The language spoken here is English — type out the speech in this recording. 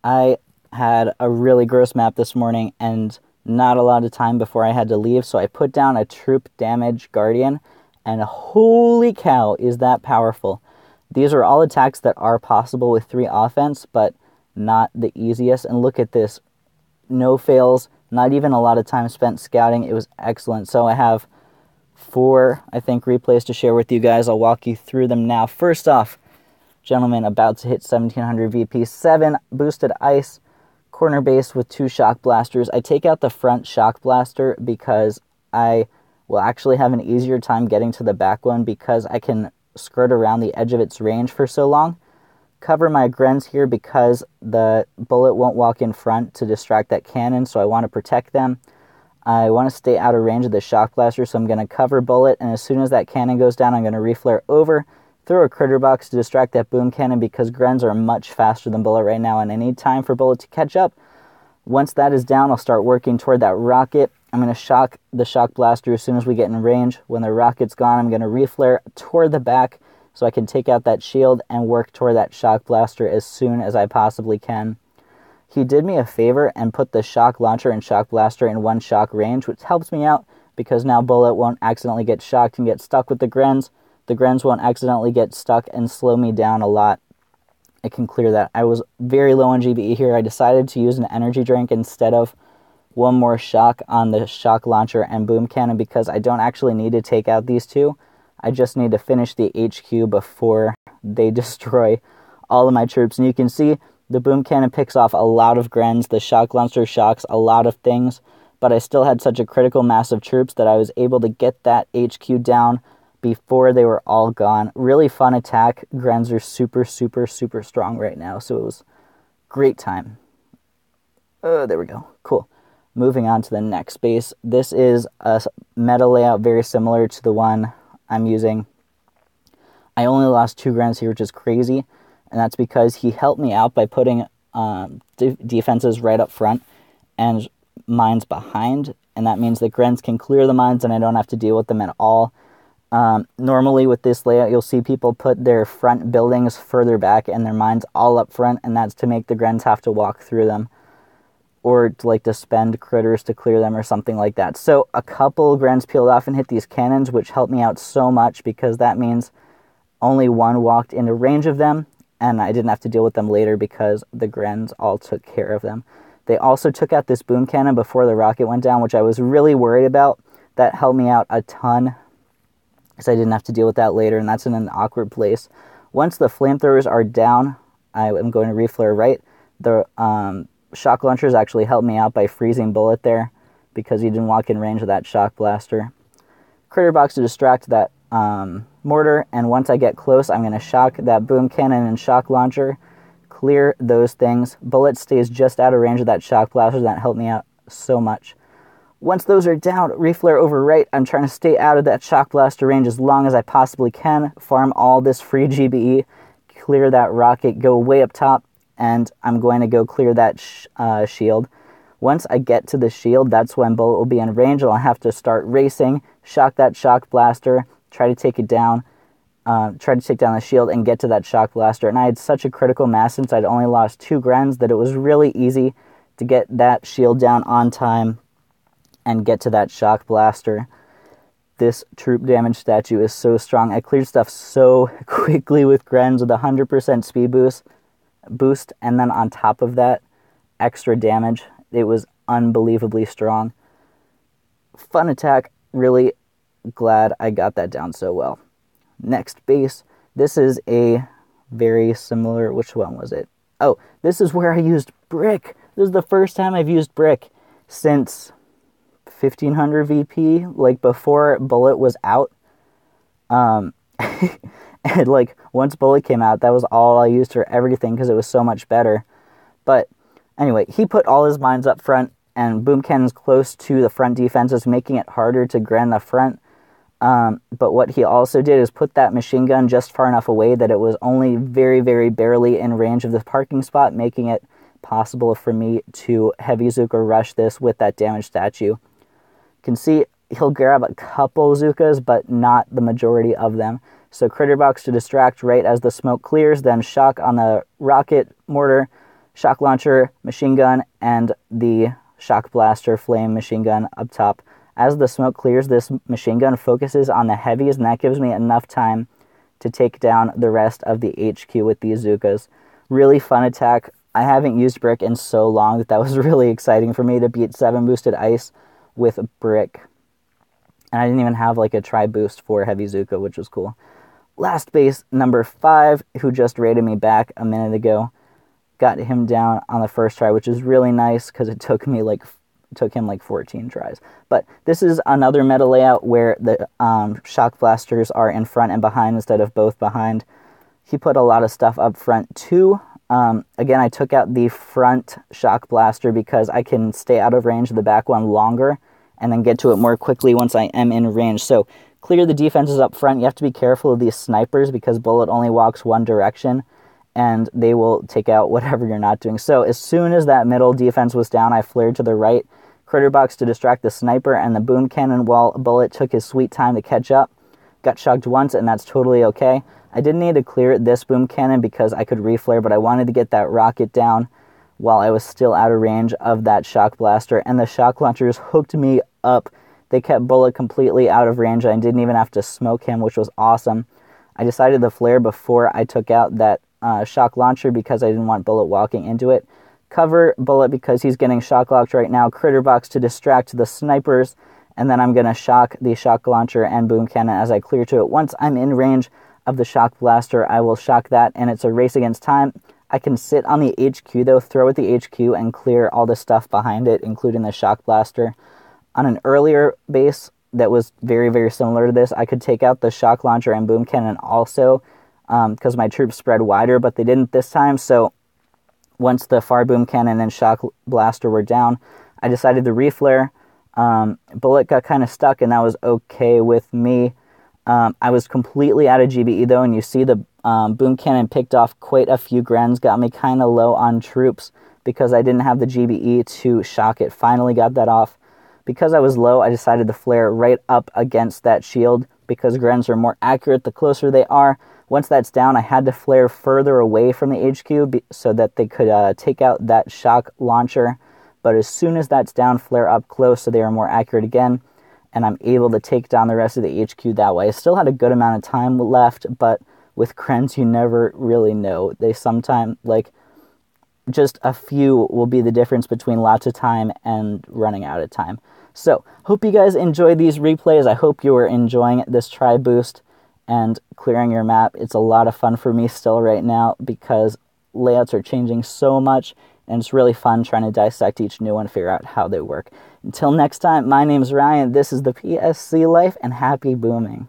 I had a really gross map this morning and not a lot of time before I had to leave, so I put down a troop damage guardian, and holy cow, is that powerful. These are all attacks that are possible with 3 offense, but not the easiest. And look at this. No fails, not even a lot of time spent scouting. It was excellent. So I have 4, I think, replays to share with you guys. I'll walk you through them now. First off, gentlemen, about to hit 1700 VP, 7 boosted ice, corner base with 2 shock blasters. I take out the front shock blaster because I will actually have an easier time getting to the back one because I can skirt around the edge of its range for so long. Cover my Grens here because the bullet won't walk in front to distract that cannon, so I want to protect them. I want to stay out of range of the shock blaster, so I'm going to cover bullet, and as soon as that cannon goes down, I'm going to reflare over, throw a critter box to distract that boom cannon because Grens are much faster than bullet right now, and I need time for bullet to catch up. Once that is down, I'll start working toward that rocket. I'm going to shock the shock blaster as soon as we get in range. When the rocket's gone, I'm going to reflare toward the back so I can take out that shield and work toward that shock blaster as soon as I possibly can. He did me a favor and put the shock launcher and shock blaster in 1 shock range, which helps me out because now bullet won't accidentally get shocked and get stuck with the Grens. The Grens won't accidentally get stuck and slow me down a lot. I can clear that. I was very low on GBE here. I decided to use an energy drink instead of 1 more shock on the shock launcher and boom cannon because I don't actually need to take out these 2. I just need to finish the HQ before they destroy all of my troops. And you can see the boom cannon picks off a lot of Grens. The shock launcher shocks a lot of things. But I still had such a critical mass of troops that I was able to get that HQ down before they were all gone. Really fun attack. Grens are super, super, super strong right now. So it was great time. Oh, there we go. Cool. Moving on to the next base. This is a meta layout very similar to the one I'm using. I only lost 2 Grens here, which is crazy. And that's because he helped me out by putting defenses right up front and mines behind. And that means that Grens can clear the mines and I don't have to deal with them at all. Normally with this layout, you'll see people put their front buildings further back and their mines all up front, and that's to make the Grens have to walk through them or to spend critters to clear them or something like that. So a couple Grens peeled off and hit these cannons, which helped me out so much because that means only 1 walked into range of them, and I didn't have to deal with them later because the Grens all took care of them. They also took out this boom cannon before the rocket went down, which I was really worried about. That helped me out a ton because I didn't have to deal with that later, and that's in an awkward place. Once the flamethrowers are down, I am going to reflare right. The shock launchers actually helped me out by freezing bullet there because he didn't walk in range of that shock blaster. Critter box to distract that mortar, and once I get close, I'm going to shock that boom cannon and shock launcher, clear those things. Bullet stays just out of range of that shock blaster. That helped me out so much. Once those are down, reflare over right. I'm trying to stay out of that shock blaster range as long as I possibly can, farm all this free GBE, clear that rocket, go way up top, and I'm going to go clear that shield. Once I get to the shield, that's when bullet will be in range. I'll have to start racing, shock that shock blaster, try to take it down, try to take down the shield and get to that shock blaster. And I had such a critical mass since I'd only lost 2 Grens that it was really easy to get that shield down on time and get to that shock blaster. This troop damage statue is so strong. I cleared stuff so quickly with Grens with 100% speed boost, and then on top of that, extra damage. It was unbelievably strong. Fun attack. Really glad I got that down so well. Next base. This is a very similar... Which one was it? Oh, this is where I used brick. This is the first time I've used brick since 1500 VP, before bullet was out. And once bullet came out, that was all I used for everything because it was so much better. But anyway, he put all his mines up front and boom cannons close to the front defenses, making it harder to Gren the front. But what he also did is put that machine gun just far enough away that it was only very, very barely in range of the parking spot, making it possible for me to heavy Zuka rush this with that damage statue. You can see he'll grab a couple Zukas, but not the majority of them. So critter box to distract right as the smoke clears, then shock on the rocket mortar, shock launcher, machine gun, and the shock blaster flame machine gun up top. As the smoke clears, this machine gun focuses on the heavies, and that gives me enough time to take down the rest of the HQ with these Zookas. Really fun attack. I haven't used Brick in so long that was really exciting for me to beat 7 boosted ice with Brick. And I didn't even have like a tri-boost for Heavy Zooka, which was cool. Last base, number 5, who just raided me back a minute ago. Got him down on the first try, which is really nice because it took him like 14 tries. But this is another meta layout where the shock blasters are in front and behind instead of both behind. He put a lot of stuff up front too. Again, I took out the front shock blaster because I can stay out of range of the back one longer and then get to it more quickly once I am in range. So clear the defenses up front. You have to be careful of these snipers because bullet only walks one direction and they will take out whatever you're not doing. So as soon as that middle defense was down, I flared to the right, critter box to distract the sniper, and the boom cannon while bullet took his sweet time to catch up. Got shocked once, and that's totally okay. I didn't need to clear this boom cannon because I could reflare, but I wanted to get that rocket down while I was still out of range of that shock blaster, and the shock launchers hooked me up. They kept bullet completely out of range. I didn't even have to smoke him, which was awesome. I decided to flare before I took out that shock launcher because I didn't want bullet walking into it. Cover bullet because he's getting shock locked right now. Critter box to distract the snipers, and then I'm going to shock the shock launcher and boom cannon as I clear to it. Once I'm in range of the shock blaster, I will shock that, and it's a race against time. I can sit on the HQ though, throw at the HQ, and clear all the stuff behind it, including the shock blaster. On an earlier base that was very, very similar to this, I could take out the shock launcher and boom cannon also, because my troops spread wider, but they didn't this time. So once the far boom cannon and shock blaster were down, I decided to reflare. Bullet got kind of stuck, and that was okay with me. I was completely out of GBE though, and you see the boom cannon picked off quite a few grens, got me kind of low on troops because I didn't have the GBE to shock it. Finally got that off. Because I was low, I decided to flare right up against that shield because grens are more accurate the closer they are. Once that's down, I had to flare further away from the HQ so that they could take out that shock launcher. But as soon as that's down, flare up close so they are more accurate again, and I'm able to take down the rest of the HQ that way. I still had a good amount of time left, but with grens, you never really know. They sometimes, like, just a few will be the difference between lots of time and running out of time. So, hope you guys enjoyed these replays. I hope you are enjoying this try boost and clearing your map. It's a lot of fun for me still right now because layouts are changing so much, and it's really fun trying to dissect each new one and figure out how they work. Until next time, my name's Ryan. This is the PSC Life, and happy booming.